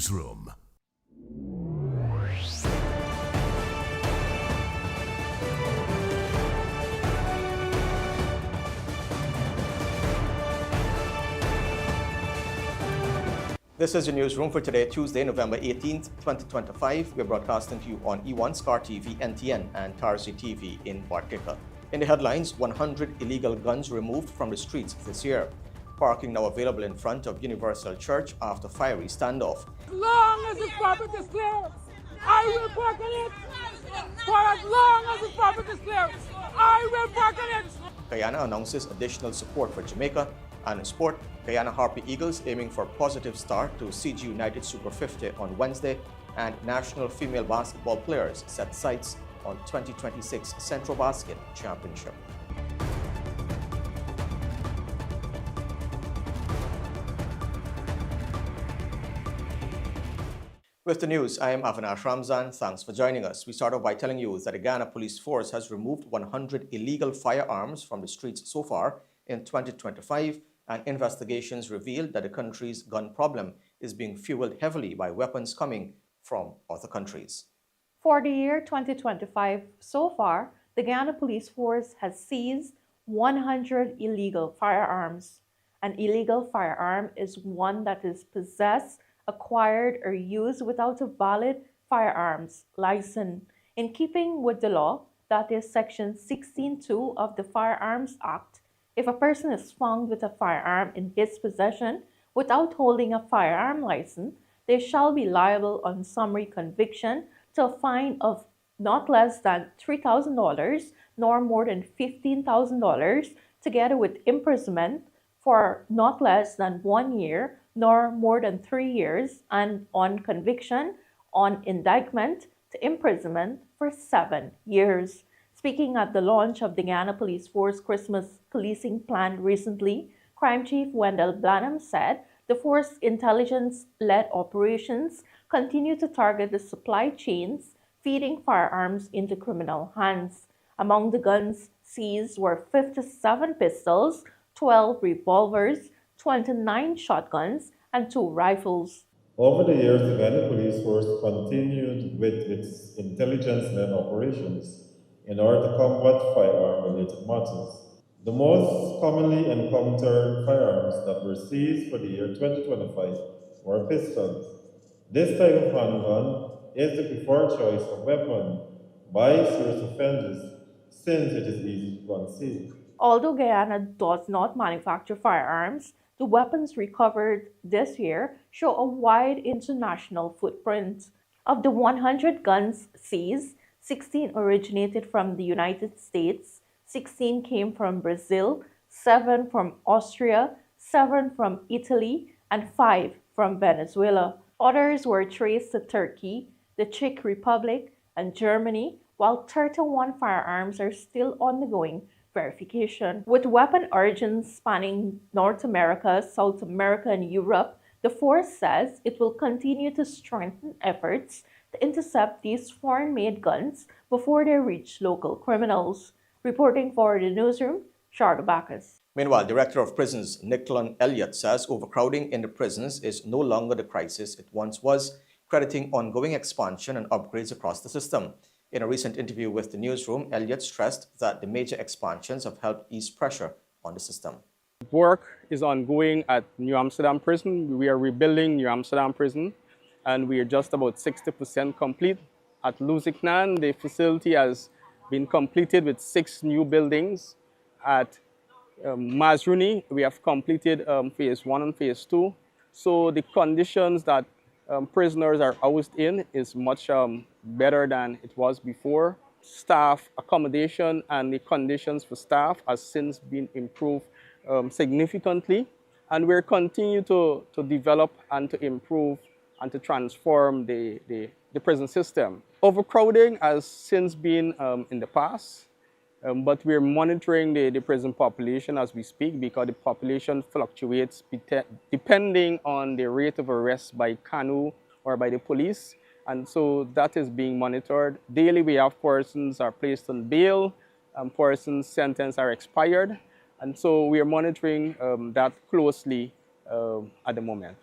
Newsroom. This is your newsroom for today, Tuesday, November 18th, 2025. We're broadcasting to you on E1 SKAR TV, NTN, and TARZEE TV in Bartica. In the headlines, 100 illegal guns removed from the streets this year. Parking now available in front of Universal Church after fiery standoff. As long as the property is clear, I will park on it. For as long as the property is clear, I will park on it. Guyana announces additional support for Jamaica. And in sport, Guyana Harpy Eagles aiming for positive start to CG United Super50 on Wednesday, and national female basketball players set sights on 2026 CentroBasket Championship. With the news, I am Avinash Ramzan. Thanks for joining us. We start off by telling you that the Guyana Police Force has removed 100 illegal firearms from the streets so far in 2025, and investigations revealed that the country's gun problem is being fueled heavily by weapons coming from other countries. For the year 2025, so far, the Guyana Police Force has seized 100 illegal firearms. An illegal firearm is one that is possessed, acquired, or used without a valid firearms license. In keeping with the law, that is Section 16(2) of the Firearms Act, if a person is found with a firearm in his possession without holding a firearm license, they shall be liable on summary conviction to a fine of not less than $3,000 nor more than $15,000, together with imprisonment for not less than 1 year nor more than 3 years, and on conviction, on indictment, to imprisonment for 7 years. Speaking at the launch of the Guyana Police Force Christmas policing plan recently, Crime Chief Wendell Blanham said the force's intelligence-led operations continue to target the supply chains feeding firearms into criminal hands. Among the guns seized were 57 pistols, 12 revolvers, 29 shotguns, and 2 rifles. Over the years, the Guyana Police Force continued with its intelligence-led operations in order to combat firearm-related matters. The most commonly encountered firearms that were seized for the year 2025 were pistols. This type of handgun is the preferred choice of weapon by serious offenders since it is easy to conceal. Although Guyana does not manufacture firearms, the weapons recovered this year show a wide international footprint. Of the 100 guns seized, 16 originated from the United States, 16 came from Brazil, 7 from Austria, 7 from Italy, and 5 from Venezuela. Others were traced to Turkey, the Czech Republic, and Germany, while 31 firearms are still undergoing verification. With weapon origins spanning North America, South America, and Europe, the force says it will continue to strengthen efforts to intercept these foreign-made guns before they reach local criminals. Reporting for the newsroom, Charlotte Bacchus. Meanwhile, Director of Prisons Nicklon Elliott says overcrowding in the prisons is no longer the crisis it once was, crediting ongoing expansion and upgrades across the system. In a recent interview with the newsroom, Elliott stressed that the major expansions have helped ease pressure on the system. Work is ongoing at New Amsterdam Prison. We are rebuilding New Amsterdam Prison, and we are just about 60% complete. At Lusignan, the facility has been completed with 6 new buildings. At Mazruni, we have completed phase 1 and phase 2. So the conditions that prisoners are housed in is much better than it was before. Staff accommodation and the conditions for staff has since been improved significantly, and we're continuing to develop and to improve and to transform the prison system. Overcrowding has since been in the past, but we're monitoring the prison population as we speak, because the population fluctuates depending on the rate of arrest by CANU or by the police, and so that is being monitored. Daily we have persons are placed on bail, persons' sentences are expired, and so we are monitoring that closely at the moment.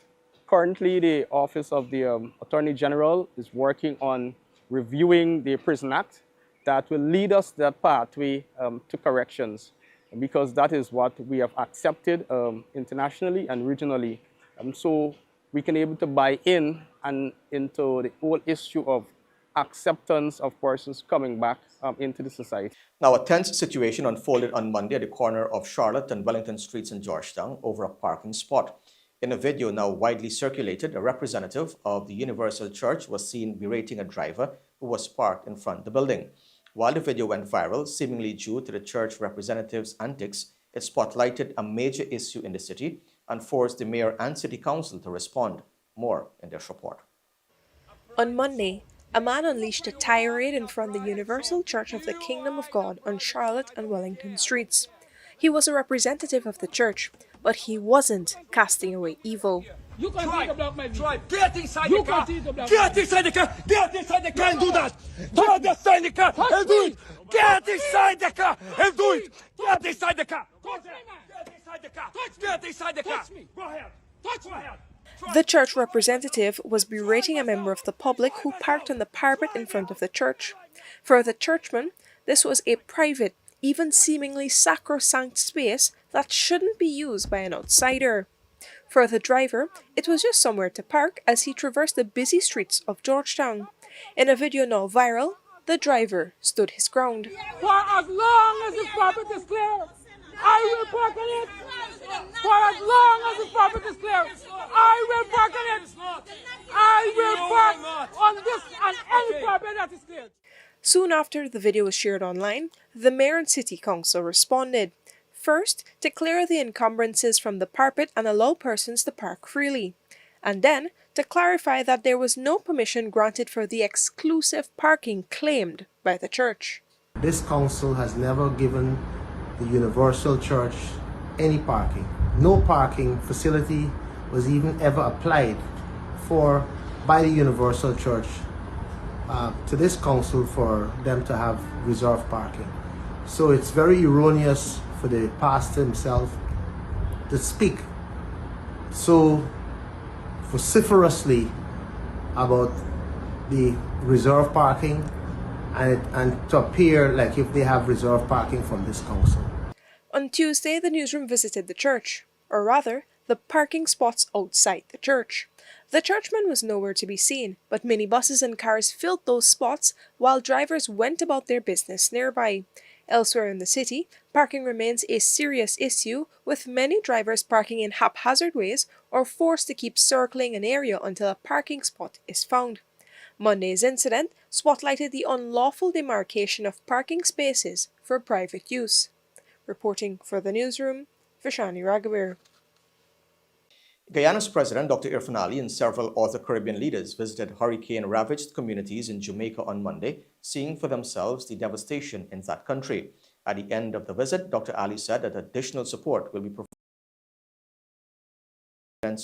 Currently, the Office of the Attorney General is working on reviewing the Prison Act that will lead us that pathway to corrections, because that is what we have accepted internationally and regionally. So we can able to buy in and into the whole issue of acceptance of persons coming back into the society. Now, a tense situation unfolded on Monday at the corner of Charlotte and Wellington Streets in Georgetown over a parking spot. In a video now widely circulated, a representative of the Universal Church was seen berating a driver who was parked in front of the building. While the video went viral, seemingly due to the church representative's antics, it spotlighted a major issue in the city and forced the mayor and city council to respond. More in this report. On Monday, a man unleashed a tirade in front of the Universal Church of the Kingdom of God on Charlotte and Wellington streets. He was a representative of the church, but he wasn't casting away evil. You can see the block, my Try. Get inside You the car. can see the block. Get inside the car. Get inside the car and do that. Get inside the car and do it. Get inside the car and do it. Get inside the car. Touch me, man. Get inside the car. Touch me. Get inside the car. Touch me. Go ahead. Touch Go me. ahead. The church representative was berating a member of the public who parked on the parapet in front of the church. For the churchman, this was a private, even seemingly sacrosanct space that shouldn't be used by an outsider. For the driver, it was just somewhere to park as he traversed the busy streets of Georgetown. In a video now viral, the driver stood his ground. For as long as the prophet is clear, I will park on it. For as long as the prophet is clear, I will park on it. I will park on this and any prophet that is clear. Soon after the video was shared online, the mayor and city council responded. First, to clear the encumbrances from the parapet and allow persons to park freely. And then, to clarify that there was no permission granted for the exclusive parking claimed by the church. This council has never given the Universal Church any parking. No parking facility was even ever applied for by the Universal Church to this council for them to have reserved parking. So it's very erroneous for the pastor himself to speak so vociferously about the reserve parking and to appear like if they have reserved parking from this council. On Tuesday, the newsroom visited the church, or rather, the parking spots outside the church. The churchman was nowhere to be seen, but minibuses and cars filled those spots while drivers went about their business nearby. Elsewhere in the city, parking remains a serious issue, with many drivers parking in haphazard ways or forced to keep circling an area until a parking spot is found. Monday's incident spotlighted the unlawful demarcation of parking spaces for private use. Reporting for the newsroom, Vishani Raghavir. Guyana's President, Dr. Irfan Ali, and several other Caribbean leaders visited hurricane-ravaged communities in Jamaica on Monday, seeing for themselves the devastation in that country. At the end of the visit, Dr. Ali said that additional support will be provided.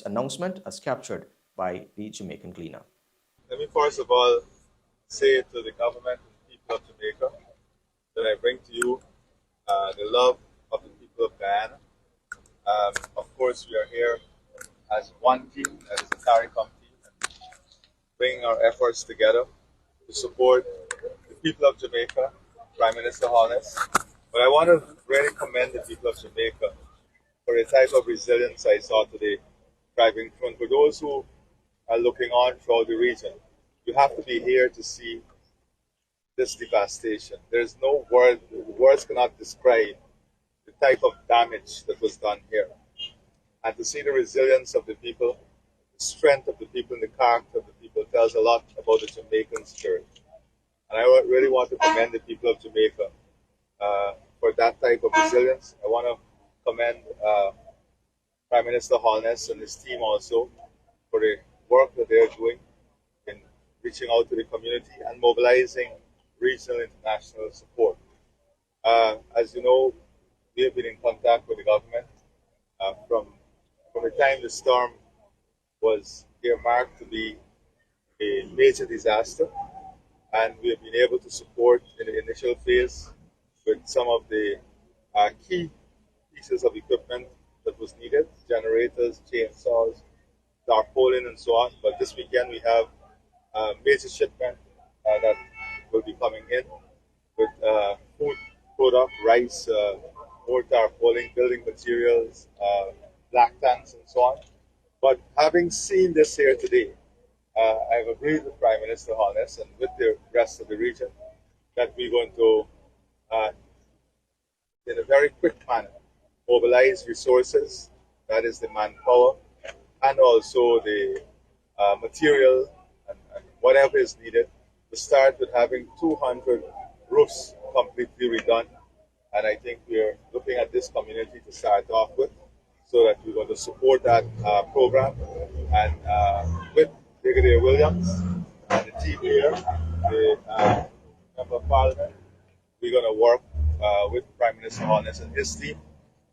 Announcement as captured by the Jamaican Gleaner. Let me first of all say to the government and people of Jamaica that I bring to you the love of the people of Guyana. Of course, we are here as one team, as a CARICOM team, and bringing our efforts together to support the people of Jamaica, Prime Minister Holness. But I want to really commend the people of Jamaica for the type of resilience I saw today driving through. And for those who are looking on throughout the region, you have to be here to see this devastation. There's no word, words cannot describe the type of damage that was done here. And to see the resilience of the people, the strength of the people, and the character of the people tells a lot about the Jamaican spirit. And I really want to commend the people of Jamaica for that type of resilience. I want to commend Prime Minister Holness and his team also for the work that they're doing in reaching out to the community and mobilizing regional and international support. As you know, we have been in contact with the government from the time the storm was earmarked to be a major disaster, and we have been able to support in the initial phase with some of the key pieces of equipment that was needed: generators, chainsaws, tarpaulin and so on. But this weekend we have a major shipment that will be coming in with food product, rice, more tarpaulin, building materials, black tanks, and so on. But having seen this here today, I've agreed with Prime Minister Holness and with the rest of the region that we're going to, in a very quick manner, mobilize resources, that is the manpower, and also the material and whatever is needed to start with having 200 roofs completely redone. And I think we're looking at this community to start off with so that we're going to support that program. And with Brigadier Williams and the team here, the Member of Parliament, we're going to work with Prime Minister Holness and his team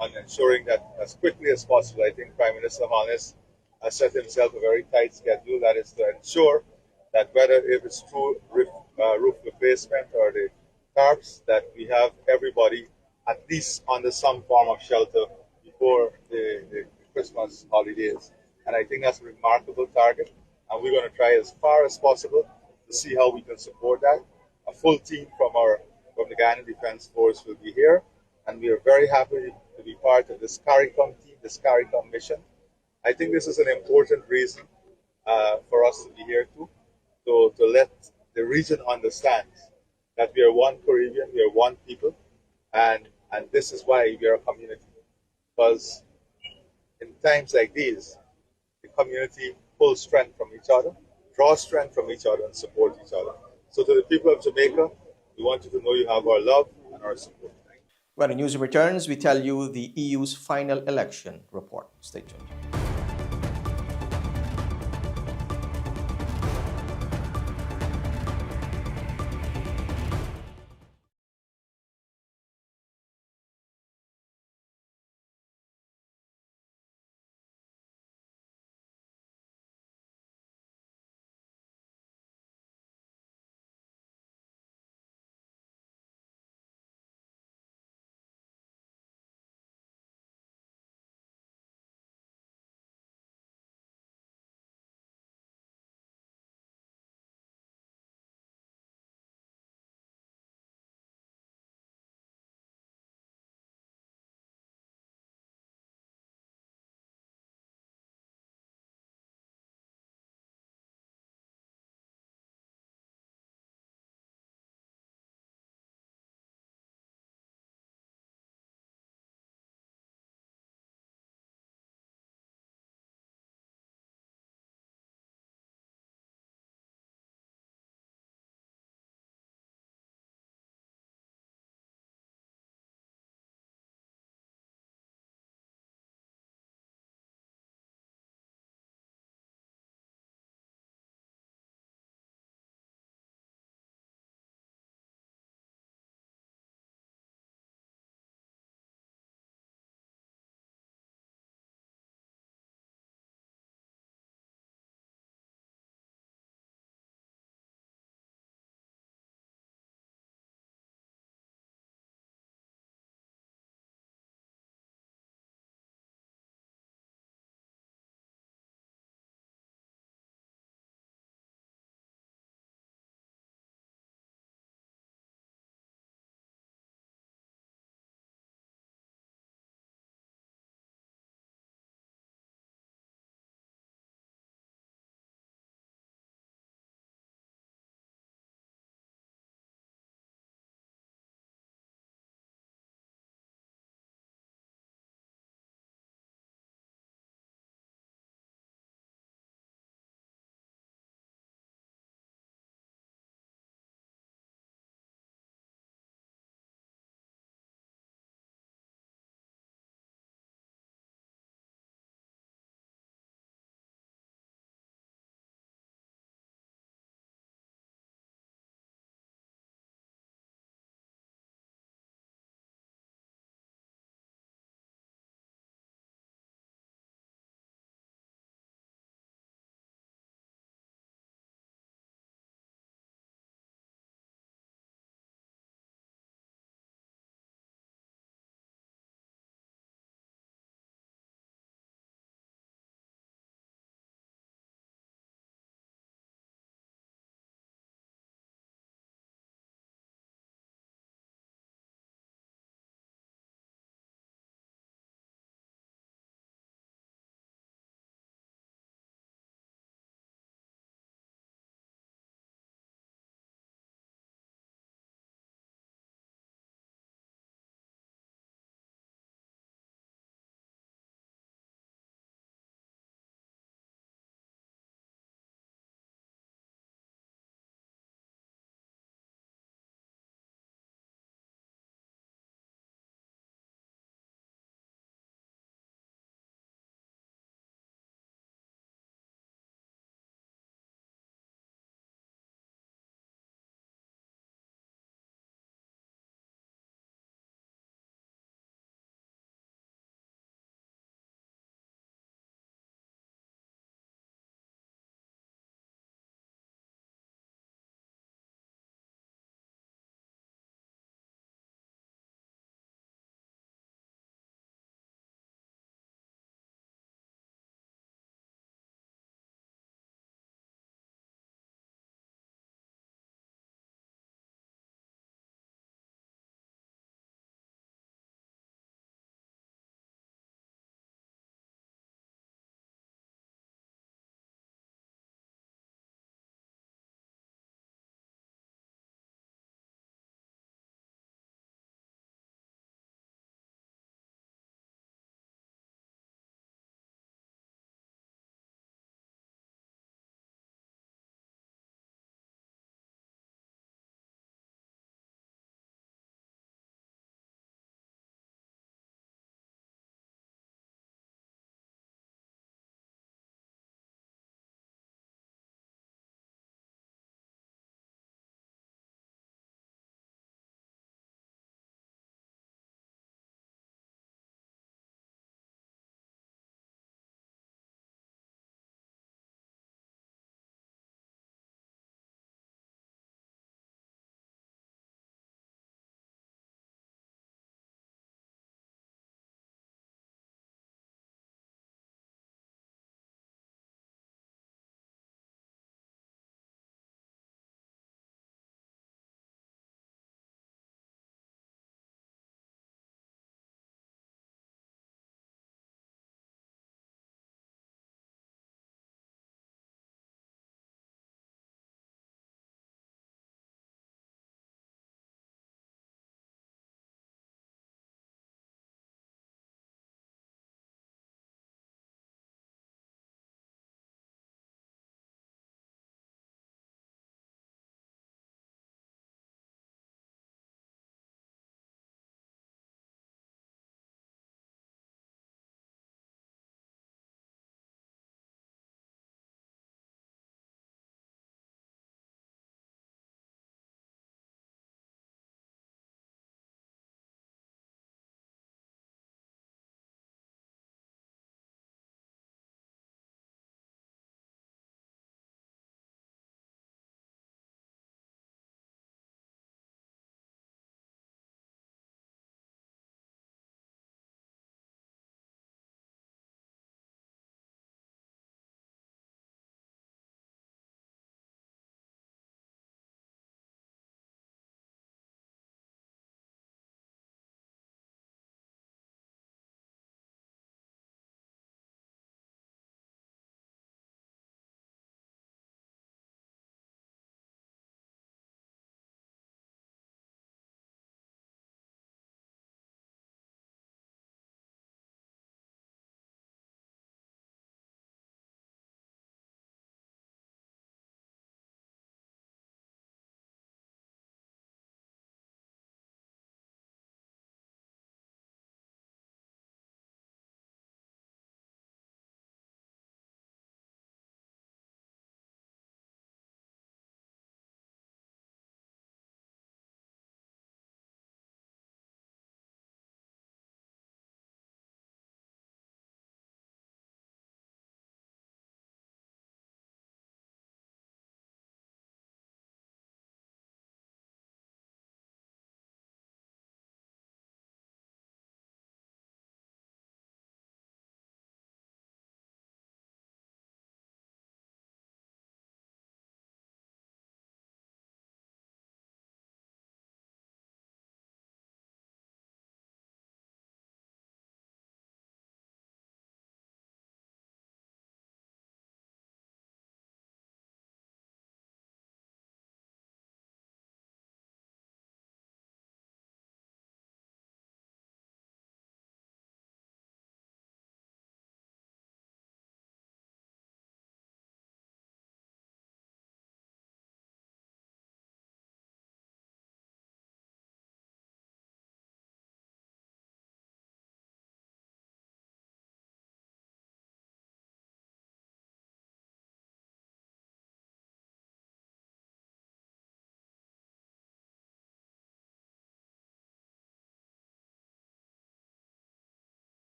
on ensuring that as quickly as possible, I think Prime Minister Holness has set himself a very tight schedule, that is to ensure that whether if it's through roof replacement or the tarps, that we have everybody at least under some form of shelter before the Christmas holidays. And I think that's a remarkable target, and we're going to try as far as possible to see how we can support that. A full team from the Guyana Defence Force will be here, and we are very happy to be part of this CARICOM team, this CARICOM mission. I think this is an important reason for us to be here too, to let the region understand that we are one Caribbean, we are one people, and this is why we are a community. Because in times like these, the community pulls strength from each other, draws strength from each other, and support each other. So to the people of Jamaica, we want you to know you have our love and our support. When the news returns, we tell you the EU's final election report. Stay tuned.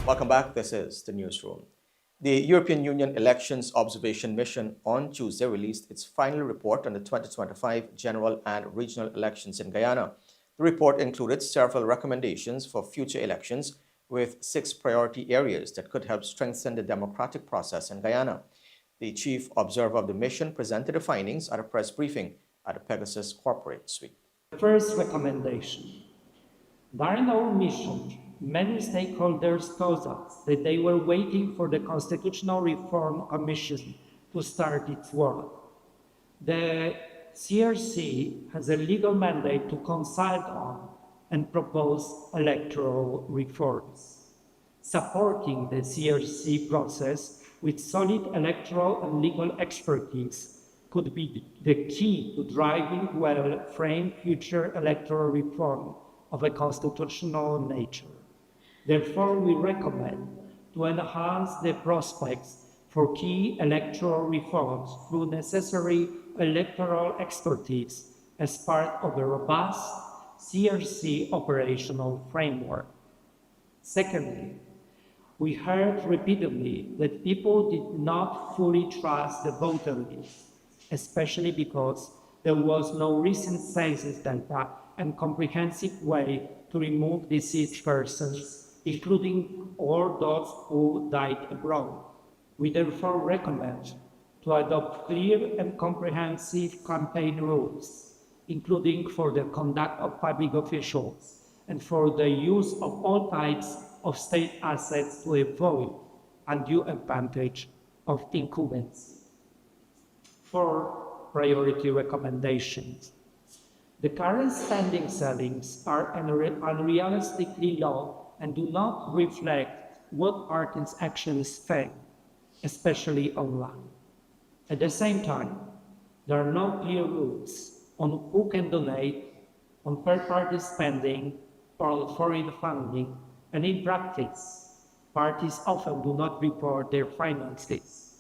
Welcome back. This is the newsroom. The European Union Elections Observation Mission on Tuesday released its final report on the 2025 general and regional elections in Guyana. The report included several recommendations for future elections, with 6 priority areas that could help strengthen the democratic process in Guyana. The chief observer of the mission presented the findings at a press briefing at the Pegasus Corporate Suite. First recommendation. During our mission, many stakeholders told us that they were waiting for the Constitutional Reform Commission to start its work. The CRC has a legal mandate to consult on and propose electoral reforms. Supporting the CRC process with solid electoral and legal expertise could be the key to driving well-framed future electoral reform of a constitutional nature. Therefore, we recommend to enhance the prospects for key electoral reforms through necessary electoral expertise as part of a robust CRC operational framework. Secondly, we heard repeatedly that people did not fully trust the voter list, especially because there was no recent census data and comprehensive way to remove deceased persons, including all those who died abroad. We therefore recommend to adopt clear and comprehensive campaign rules, including for the conduct of public officials and for the use of all types of state assets to avoid undue advantage of incumbents. 4 priority recommendations. The current standing ceilings are unrealistically low and do not reflect what parties actually spend, especially online. At the same time, there are no clear rules on who can donate, on third-party spending, or on foreign funding, and in practice, parties often do not report their finances.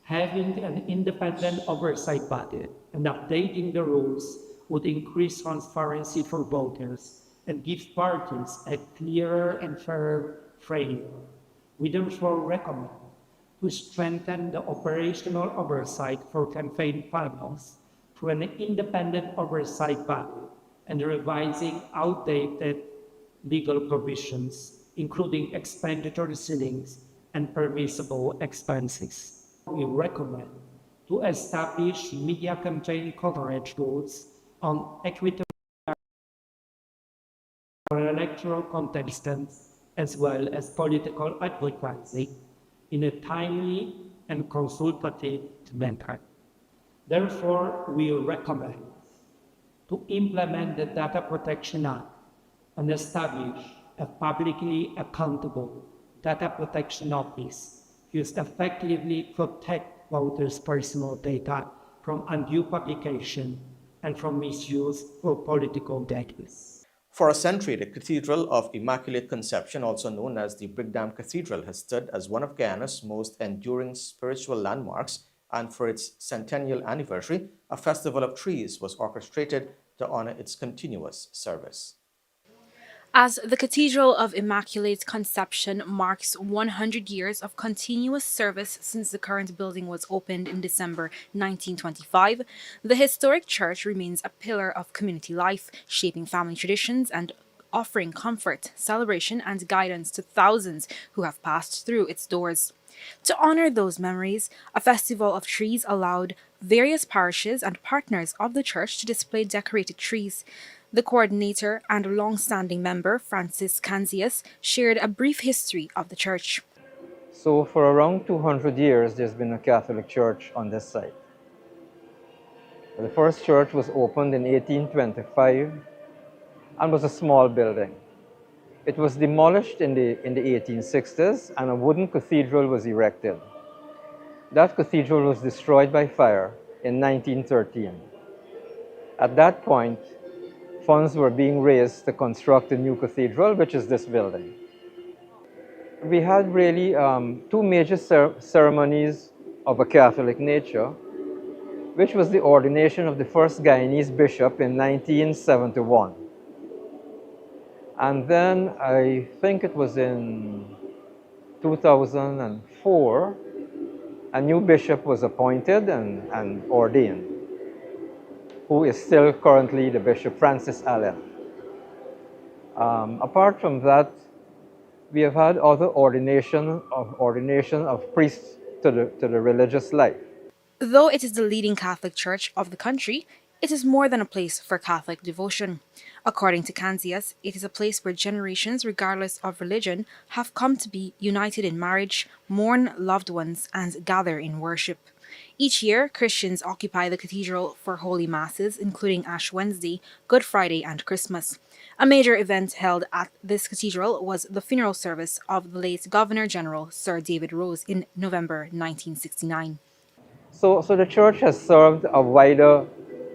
Having an independent oversight body and updating the rules would increase transparency for voters and give parties a clearer and fairer framework. We therefore recommend to strengthen the operational oversight for campaign panels through an independent oversight body and revising outdated legal provisions, including expenditure ceilings and permissible expenses. We recommend to establish media campaign coverage rules on equitable for electoral contestants as well as political advocacy in a timely and consultative manner. Therefore, we recommend to implement the Data Protection Act and establish a publicly accountable data protection office used to effectively protect voters' personal data from undue publication and from misuse for political gains. For a century, the Cathedral of Immaculate Conception, also known as the Brigham Cathedral, has stood as one of Guyana's most enduring spiritual landmarks, and for its centennial anniversary, a festival of trees was orchestrated to honor its continuous service. As the Cathedral of Immaculate Conception marks 100 years of continuous service since the current building was opened in December 1925, the historic church remains a pillar of community life, shaping family traditions and offering comfort, celebration, and guidance to thousands who have passed through its doors. To honor those memories, a festival of trees allowed various parishes and partners of the church to display decorated trees. The coordinator and long-standing member, Francis Canzias, shared a brief history of the church. So for around 200 years, there's been a Catholic church on this site. The first church was opened in 1825 and was a small building. It was demolished in the 1860s and a wooden cathedral was erected. That cathedral was destroyed by fire in 1913. At that point, funds were being raised to construct a new cathedral, which is this building. We had really 2 major ceremonies of a Catholic nature, which was the ordination of the first Guyanese bishop in 1971. And then I think it was in 2004, a new bishop was appointed and ordained, who is still currently the Bishop Francis Allen. Apart from that, we have had other ordination of priests to the religious life. Though it is the leading Catholic church of the country, it is more than a place for Catholic devotion. According to Kanzias, it is a place where generations, regardless of religion, have come to be united in marriage, mourn loved ones, and gather in worship. Each year, Christians occupy the cathedral for holy masses, including Ash Wednesday, Good Friday, and Christmas. A major event held at this cathedral was the funeral service of the late Governor General Sir David Rose in November 1969. So the church has served a wider,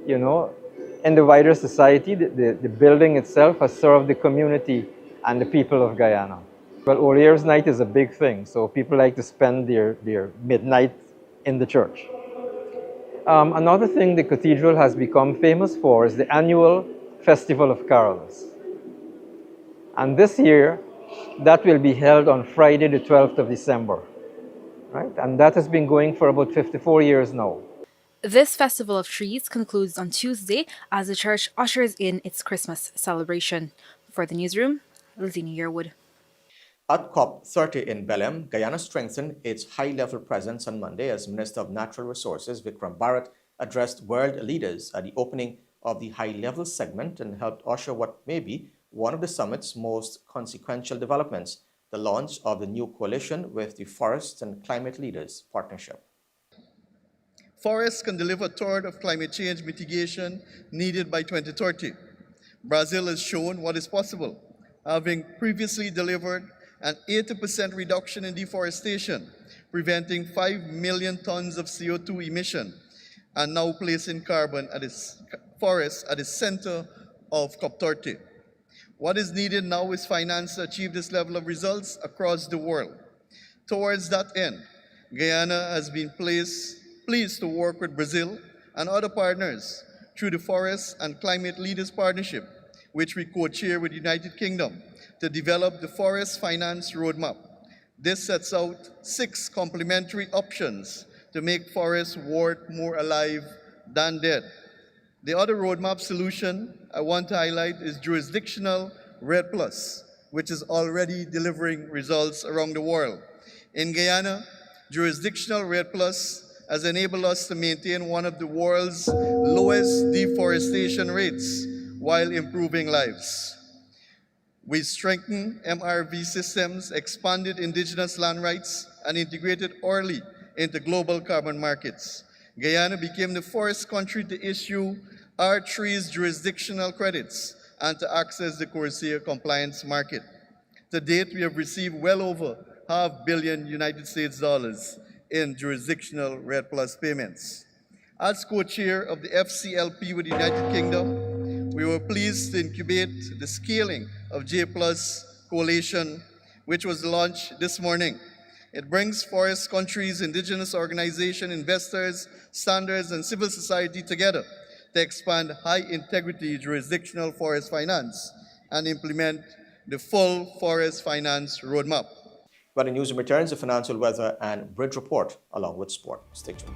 in the wider society, the building itself has served the community and the people of Guyana. Well, All Year's Night is a big thing, so people like to spend their midnight in the church. Another thing the cathedral has become famous for is the annual Festival of Carols. And this year, that will be held on Friday, the 12th of December. Right? And that has been going for about 54 years now. This Festival of Trees concludes on Tuesday as the church ushers in its Christmas celebration. For the newsroom, Lizzie Yearwood. At COP30 in Belém, Guyana strengthened its high-level presence on Monday as Minister of Natural Resources Vikram Bharat addressed world leaders at the opening of the high-level segment and helped usher what may be one of the summit's most consequential developments, the launch of the new coalition with the Forest and Climate Leaders Partnership. Forests can deliver a third of climate change mitigation needed by 2030. Brazil has shown what is possible, having previously delivered an 80% reduction in deforestation, preventing 5 million tons of CO2 emission, and now placing carbon at its forests at the center of COP30. What is needed now is finance to achieve this level of results across the world. Towards that end, Guyana has been pleased to work with Brazil and other partners through the Forest and Climate Leaders Partnership, which we co-chair with the United Kingdom, to develop the Forest Finance Roadmap. This sets out 6 complementary options to make forests worth more alive than dead. The other roadmap solution I want to highlight is jurisdictional REDD+, which is already delivering results around the world. In Guyana, jurisdictional REDD+ has enabled us to maintain one of the world's lowest deforestation rates while improving lives. We strengthened MRV systems, expanded indigenous land rights, and integrated early into global carbon markets. Guyana became the first country to issue R3's jurisdictional credits and to access the CORSIA compliance market. To date, we have received well over $500 million United States dollars in jurisdictional REDD+ payments. As co-chair of the FCLP with the United Kingdom, we were pleased to incubate the scaling of J+ Coalition, which was launched this morning. It brings forest countries, indigenous organizations, investors, standards, and civil society together to expand high-integrity jurisdictional forest finance and implement the full forest finance roadmap. When the newsroom returns, the financial weather and bridge report along with sport. Stay tuned.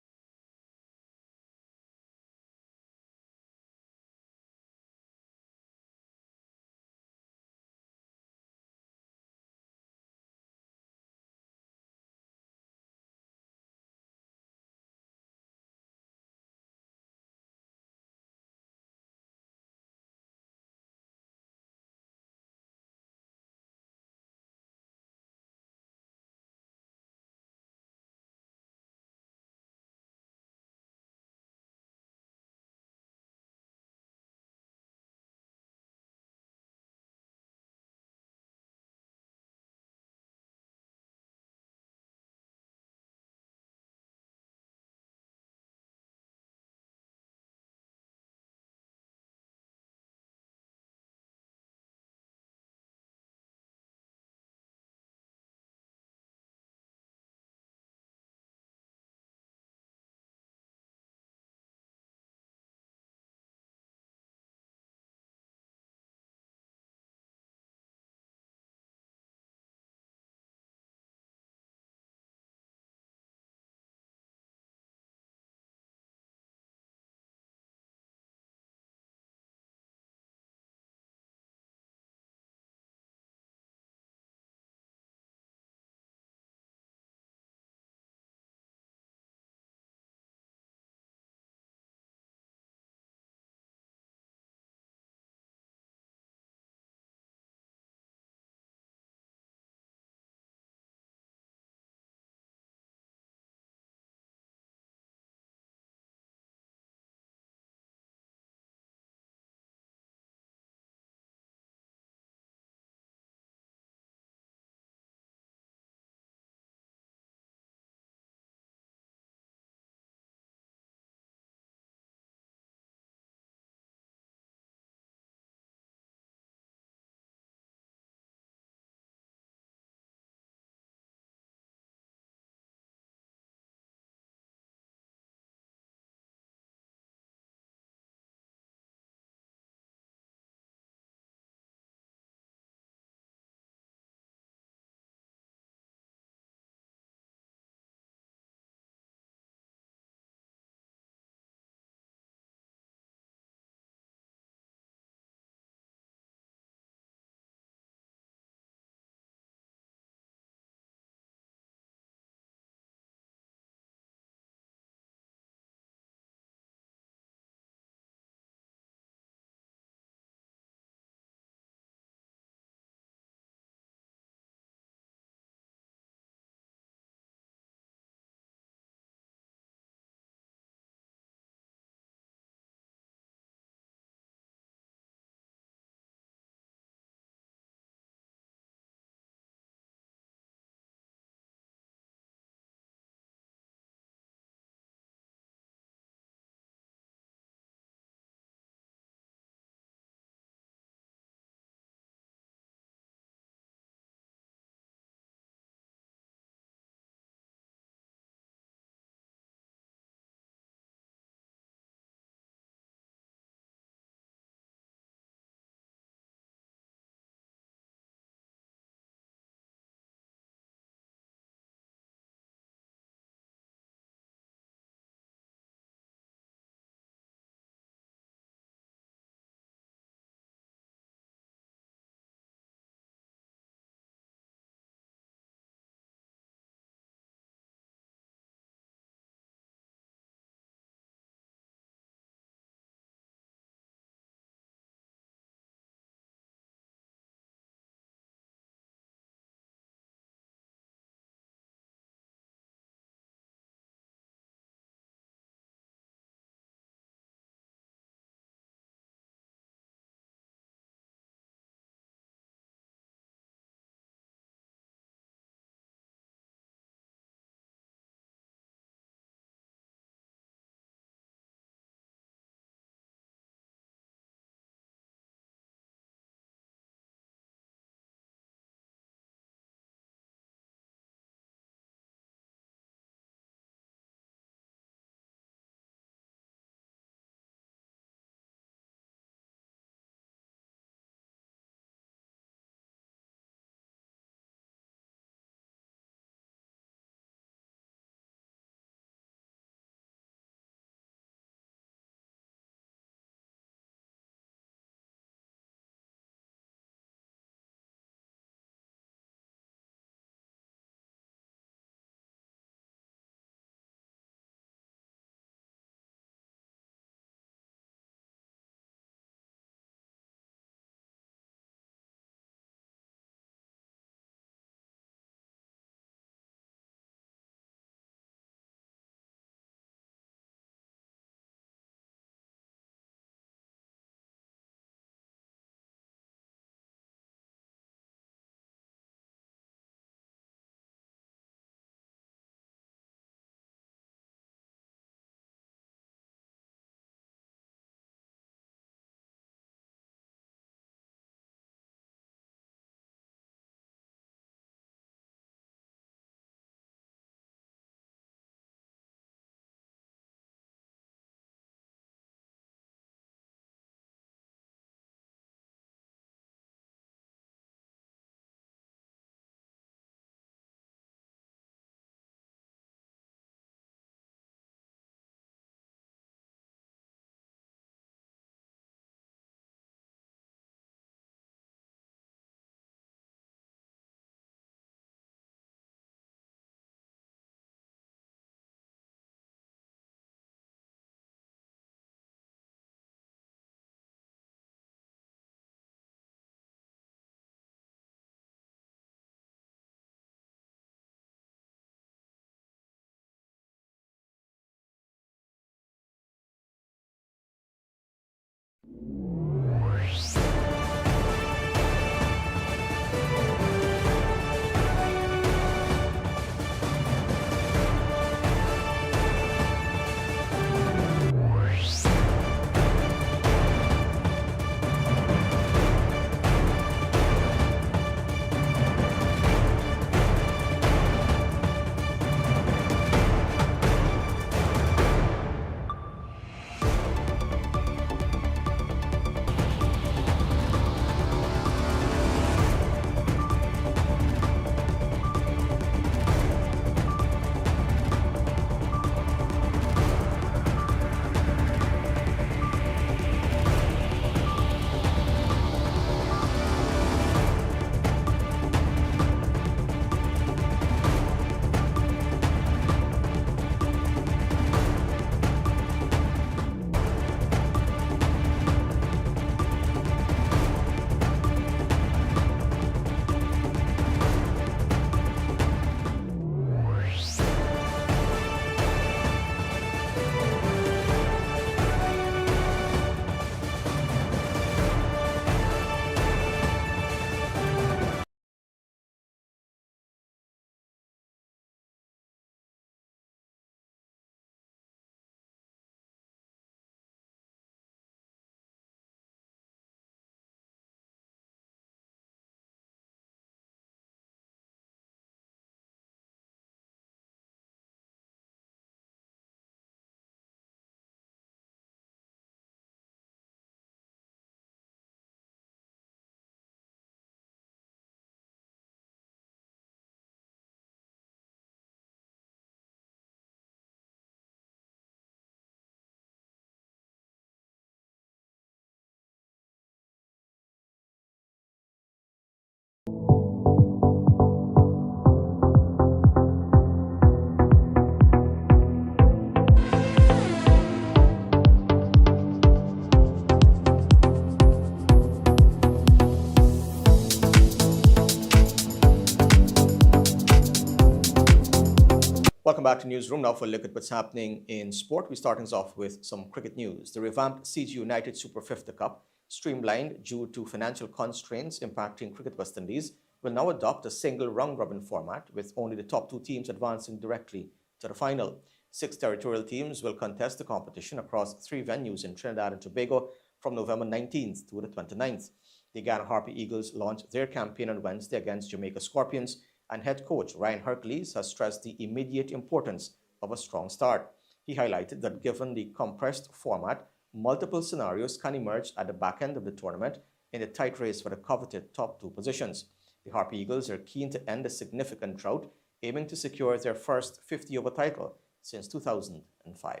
Welcome back to Newsroom. Now for a look at what's happening in sport. We're starting off with some cricket news. The revamped CG United Super50 Cup, streamlined due to financial constraints impacting Cricket West Indies, will now adopt a single round-robin format with only the top 2 teams advancing directly to the final. 6 territorial teams will contest the competition across 3 venues in Trinidad and Tobago from November 19th to the 29th. The Guyana Harpy Eagles launched their campaign on Wednesday against Jamaica Scorpions, and head coach Ryan Hercules has stressed the immediate importance of a strong start. He highlighted that given the compressed format, multiple scenarios can emerge at the back end of the tournament in the tight race for the coveted top 2 positions. The Harpy Eagles are keen to end a significant drought, aiming to secure their first 50-over title since 2005.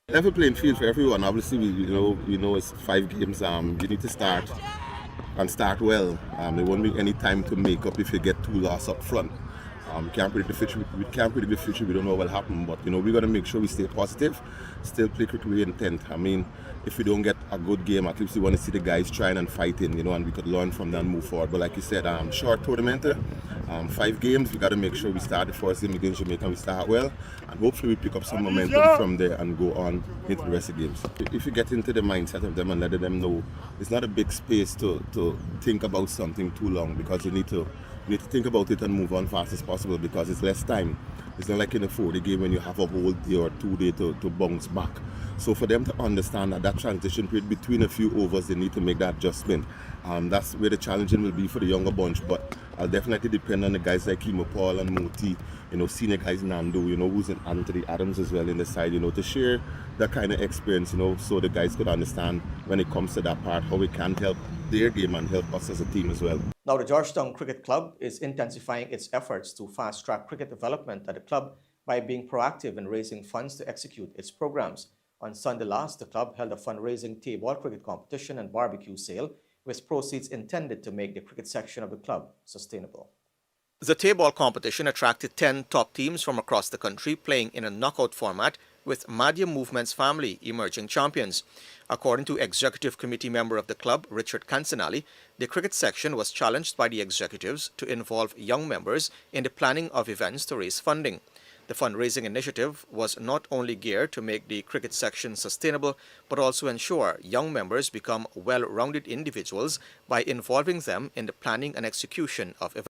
Level playing field for everyone. Obviously, we know it's 5 games. You need to start and start well. There won't be any time to make up if you get 2 losses up front. We can't predict the future. We don't know what will happen, but we got to make sure we stay positive, still play cricket with intent. I mean, if we don't get a good game, at least we want to see the guys trying and fighting, and we could learn from that and move forward. But like you said, short tournament, 5 games. We got to make sure we start the first game against Jamaica and we start well, and hopefully we pick up some momentum from there and go on into the rest of the games. If you get into the mindset of them and let them know, it's not a big space to think about something too long, because you need to think about it and move on fast as possible, because it's less time. It's not like in a 40 game when you have a whole day or 2 days to bounce back. So for them to understand that transition period between a few overs, they need to make that adjustment. That's where the challenging will be for the younger bunch, but I'll definitely depend on the guys like Kimo Paul and Moti, senior guys Nando, who's in Anthony Adams as well in the side, to share that kind of experience, so the guys could understand when it comes to that part, how we can help their game and help us as a team as well. Now, the Georgetown Cricket Club is intensifying its efforts to fast-track cricket development at the club by being proactive in raising funds to execute its programs. On Sunday last, the club held a fundraising table cricket competition and barbecue sale, with proceeds intended to make the cricket section of the club sustainable. The table competition attracted 10 top teams from across the country playing in a knockout format, with Madhya Movement's family emerging champions. According to Executive Committee member of the club, Richard Cansanelli, the cricket section was challenged by the executives to involve young members in the planning of events to raise funding. The fundraising initiative was not only geared to make the cricket section sustainable, but also ensure young members become well-rounded individuals by involving them in the planning and execution of events.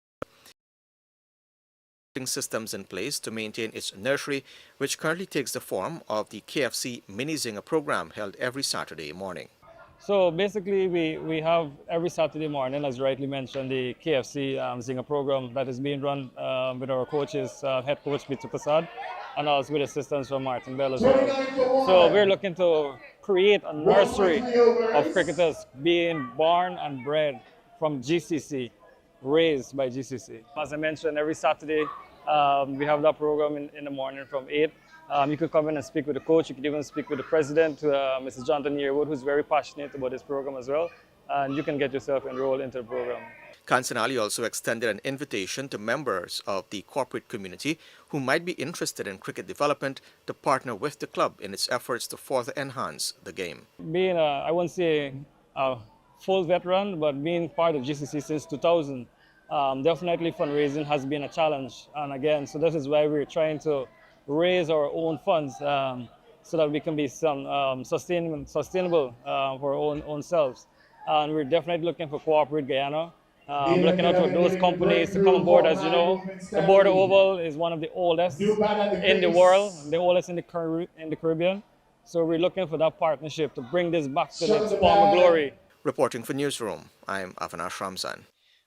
Systems in place to maintain its nursery, which currently takes the form of the KFC Mini Zinger program held every Saturday morning. So basically, we have every Saturday morning, as rightly mentioned, the KFC Zinger program that is being run with our coaches, head coach Bitu Prasad, and also with assistance from Martin Bell as well. So we're looking to create a nursery of cricketers being born and bred from GCC, raised by GCC. As I mentioned, every Saturday we have that program in the morning from 8. You could come in and speak with the coach. You could even speak with the president, Mrs. Jonathan Yearwood, who's very passionate about this program as well. And you can get yourself enrolled into the program. Cansanelli also extended an invitation to members of the corporate community who might be interested in cricket development to partner with the club in its efforts to further enhance the game. Being, I won't say a full veteran, but being part of GCC since 2000, definitely fundraising has been a challenge. And again, so this is why we're trying to raise our own funds so that we can be sustainable for our own selves. And we're definitely looking for Corporate Guyana, looking out for those companies to come on board. As you know, the Border Oval is one of the oldest in the world, the oldest in the Caribbean. So we're looking for that partnership to bring this back to its former glory. Reporting for Newsroom, I'm Avinash Ramzan.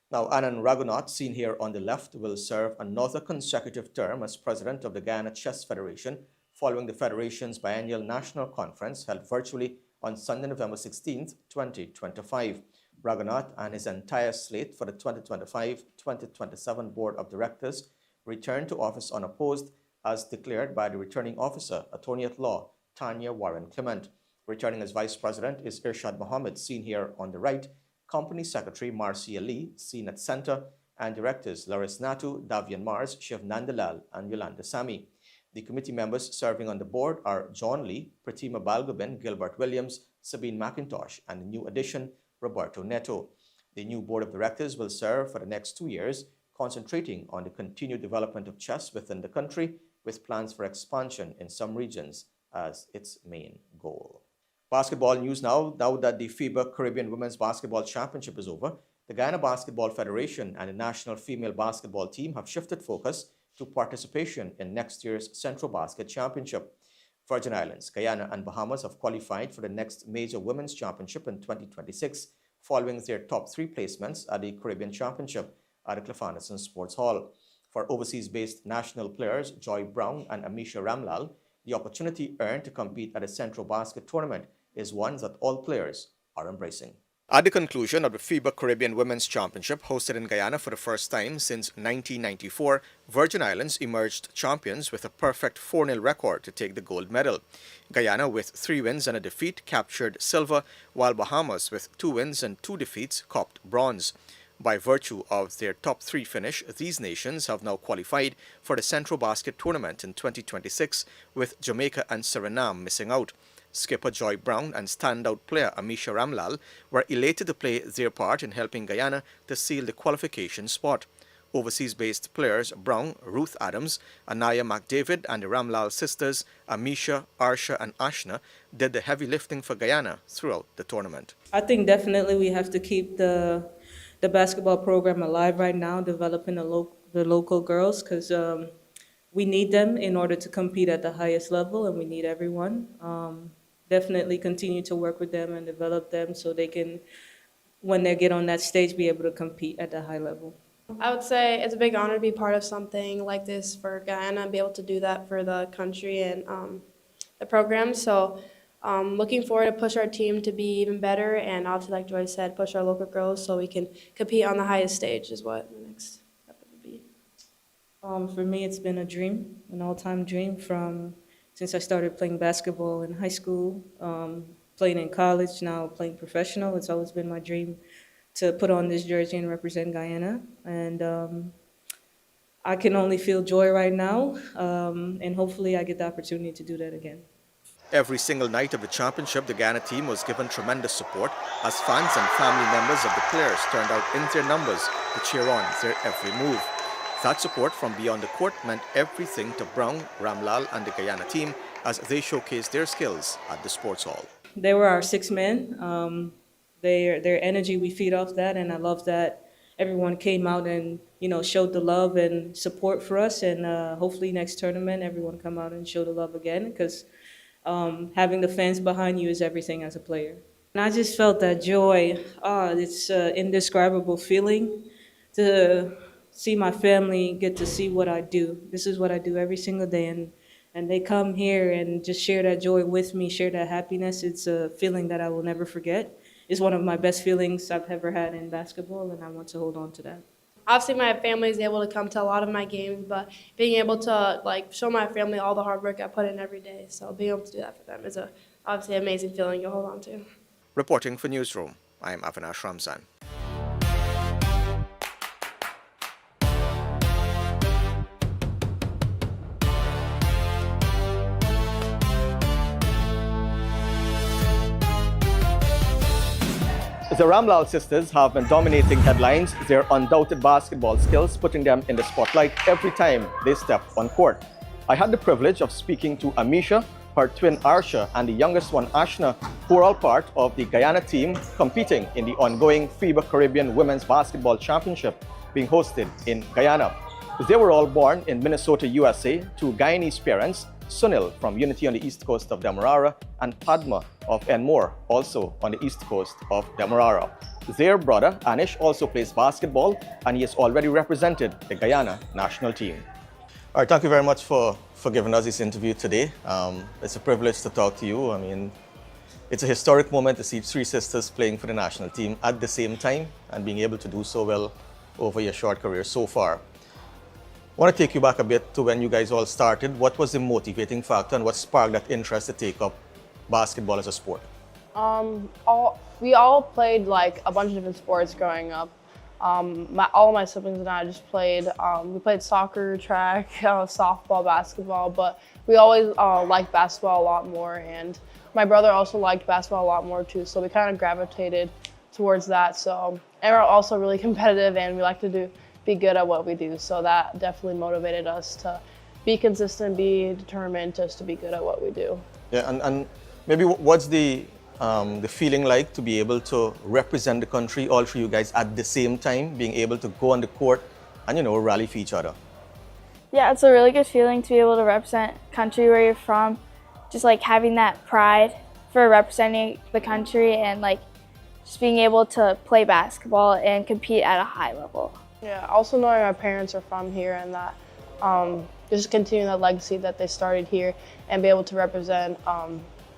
Now, Anand Raghunath, seen here on the left, will serve another consecutive term as president of the Guyana Chess Federation, following the Federation's biennial national conference held virtually on Sunday, November 16, 2025. Raghunath and his entire slate for the 2025-2027 Board of Directors returned to office unopposed, as declared by the returning officer, Attorney at Law, Tanya Warren Clement. Returning as Vice President is Irshad Mohammed, seen here on the right, Company Secretary Marcia Lee, seen at center, and directors Laris Natu, Davian Mars, Shiv Nandalal, and Yolanda Sami. The committee members serving on the board are John Lee, Pratima Balgobin, Gilbert Williams, Sabine McIntosh, and the new addition, Roberto Neto. The new board of directors will serve for the next 2 years, concentrating on the continued development of chess within the country, with plans for expansion in some regions as its main goal. Basketball news now. Now that the FIBA Caribbean Women's Basketball Championship is over, the Guyana Basketball Federation and the national female basketball team have shifted focus to participation in next year's CentroBasket Championship. Virgin Islands, Guyana, and Bahamas have qualified for the next major women's championship in 2026, following their top 3 placements at the Caribbean Championship at the Cliff Anderson Sports Hall. For overseas-based national players Joy Brown and Amisha Ramlal, the opportunity earned to compete at the CentroBasket tournament is one that all players are embracing. At the conclusion of the FIBA Caribbean Women's Championship hosted in Guyana for the first time since 1994, Virgin Islands emerged champions with a perfect 4-0 record to take the gold medal. Guyana, with 3 wins and a defeat, captured silver, while Bahamas, with 2 wins and 2 defeats, copped bronze. By virtue of their top 3 finish, these nations have now qualified for the CentroBasket tournament in 2026, with Jamaica and Suriname missing out. Skipper Joy Brown and standout player Amisha Ramlal were elated to play their part in helping Guyana to seal the qualification spot. Overseas-based players Brown, Ruth Adams, Anaya McDavid, and the Ramlal sisters Amisha, Arsha, and Ashna did the heavy lifting for Guyana throughout the tournament. I think definitely we have to keep the basketball program alive right now, developing the local girls, because we need them in order to compete at the highest level, and we need everyone. Definitely continue to work with them and develop them so they can, when they get on that stage, be able to compete at the high level. I would say it's a big honor to be part of something like this for Guyana and be able to do that for the country and the program. So looking forward to push our team to be even better, and obviously, like Joy said, push our local girls so we can compete on the highest stage is what the next step would be. For me, it's been a dream, an all-time dream since I started playing basketball in high school, playing in college, now playing professional. It's always been my dream to put on this jersey and represent Guyana. And I can only feel joy right now, and hopefully I get the opportunity to do that again. Every single night of the championship, the Guyana team was given tremendous support as fans and family members of the players turned out in their numbers to cheer on their every move. That support from beyond the court meant everything to Brown, Ramlal, and the Guyana team as they showcased their skills at the sports hall. They were our 6 men. Their energy, we feed off that, and I love that everyone came out and showed the love and support for us. And hopefully next tournament, everyone come out and show the love again, because having the fans behind you is everything as a player. And I just felt that joy. It's an indescribable feeling to see my family get to see what I do. This is what I do every single day, and they come here and just share that joy with me, share that happiness. It's a feeling that I will never forget. It's one of my best feelings I've ever had in basketball, and I want to hold on to that. Obviously, my family is able to come to a lot of my games, but being able to show my family all the hard work I put in every day, so being able to do that for them is obviously an amazing feeling you'll hold on to. Reporting for Newsroom, I am Avinash Ramzan. The Ramlal sisters have been dominating headlines, their undoubted basketball skills putting them in the spotlight every time they step on court. I had the privilege of speaking to Amisha, her twin Arsha, and the youngest one Ashna, who are all part of the Guyana team competing in the ongoing FIBA Caribbean Women's Basketball Championship being hosted in Guyana. They were all born in Minnesota, USA, to Guyanese parents, Sunil from Unity on the east coast of Demerara and Padma of Enmore, also on the east coast of Demerara. Their brother, Anish, also plays basketball, and he has already represented the Guyana national team. All right, thank you very much for giving us this interview today. It's a privilege to talk to you. I mean, it's a historic moment to see 3 sisters playing for the national team at the same time and being able to do so well over your short career so far. I want to take you back a bit to when you guys all started. What was the motivating factor and what sparked that interest to take up basketball as a sport? We all played a bunch of different sports growing up. All my siblings and I just played. We played soccer, track, softball, basketball, but we always liked basketball a lot more. And my brother also liked basketball a lot more too, so we kind of gravitated towards that. So, and we're also really competitive, and we like to be good at what we do. So that definitely motivated us to be consistent, be determined just to be good at what we do. Yeah, and maybe what's the feeling like to be able to represent the country, all three of you guys, at the same time, being able to go on the court and, you know, rally for each other? Yeah, it's a really good feeling to be able to represent country where you're from, just like having that pride for representing the country and like just being able to play basketball and compete at a high level. Yeah, also knowing our parents are from here and that just continue that legacy that they started here and be able to represent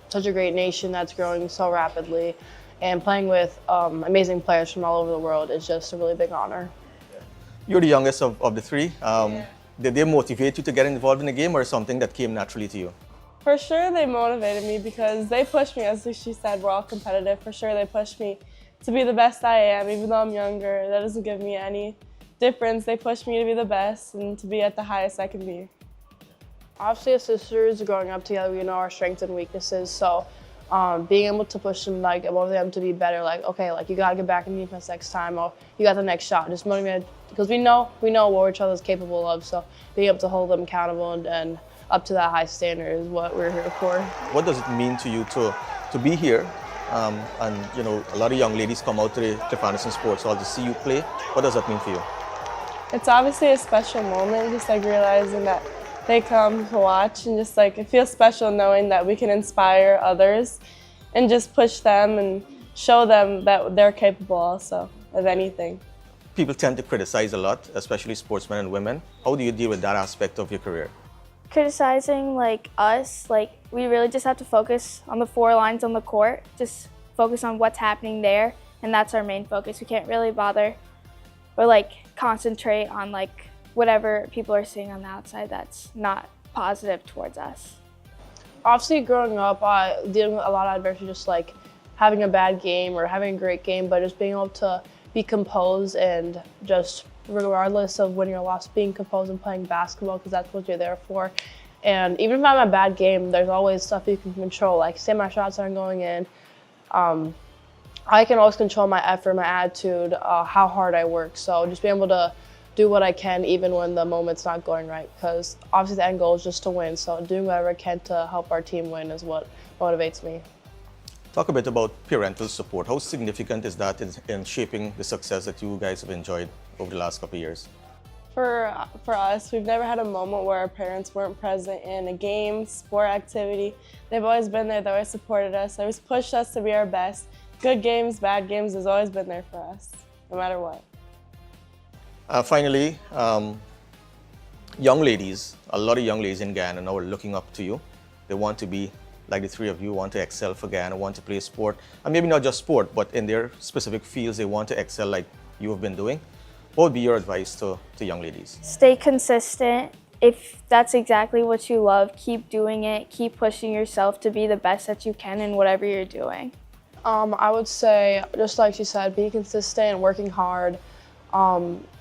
such a great nation that's growing so rapidly and playing with amazing players from all over the world is just a really big honor. You're the youngest of the three. Did they motivate you to get involved in the game or something that came naturally to you? For sure they motivated me because they pushed me, as she said, we're all competitive. For sure they pushed me to be the best I am, even though I'm younger. That doesn't give me any difference. They pushed me to be the best and to be at the highest I can be. Obviously as sisters growing up together, we know our strengths and weaknesses, so being able to push them, like motivate them to be better, like okay, like you gotta get back in defense next time, or you got the next shot, just motivate, because we know what each other's capable of, so being able to hold them accountable and up to that high standard is what we're here for. What does it mean to you to be here? And you know, a lot of young ladies come out to the Cliff Anderson Sports Hall to see you play. What does that mean for you? It's obviously a special moment, just like realizing that they come to watch, and just like it feels special knowing that we can inspire others and just push them and show them that they're capable also of anything. People tend to criticize a lot, especially sportsmen and women. How do you deal with that aspect of your career? Criticizing like us, like we really just have to focus on the 4 lines on the court, just focus on what's happening there, and that's our main focus. We can't really bother or like concentrate on like whatever people are saying on the outside that's not positive towards us. Obviously growing up, dealing with a lot of adversity, just like having a bad game or having a great game, but just being able to be composed and just regardless of winning or loss, being composed and playing basketball because that's what you're there for. And even if I'm a bad game, there's always stuff you can control, like say my shots aren't going in. I can always control my effort, my attitude, how hard I work. So just being able to do what I can even when the moment's not going right, because obviously the end goal is just to win. So doing whatever I can to help our team win is what motivates me. Talk a bit about parental support. How significant is that in shaping the success that you guys have enjoyed over the last couple of years? For us, we've never had a moment where our parents weren't present in a game, sport activity. They've always been there, they always supported us, they always pushed us to be our best. Good games, bad games, has always been there for us, no matter what. Finally, young ladies, a lot of young ladies in Guyana now are looking up to you. They want to be like the three of you, want to excel for Guyana, want to play sport, and maybe not just sport, but in their specific fields they want to excel like you have been doing. What would be your advice to young ladies? Stay consistent. If that's exactly what you love, keep doing it, keep pushing yourself to be the best that you can in whatever you're doing. I would say, just like she said, be consistent, working hard.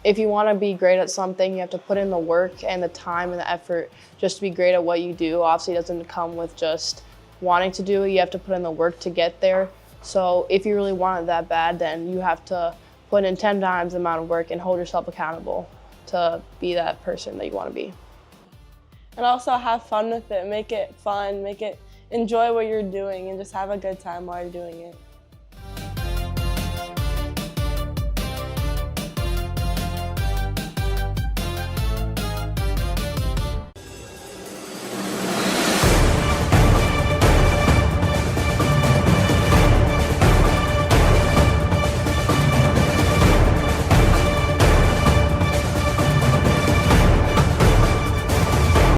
If you want to be great at something, you have to put in the work and the time and the effort just to be great at what you do. Obviously, it doesn't come with just wanting to do it. You have to put in the work to get there. So if you really want it that bad, then you have to put in 10 times the amount of work and hold yourself accountable to be that person that you want to be. And also have fun with it, make it fun, enjoy what you're doing, and just have a good time while you're doing it.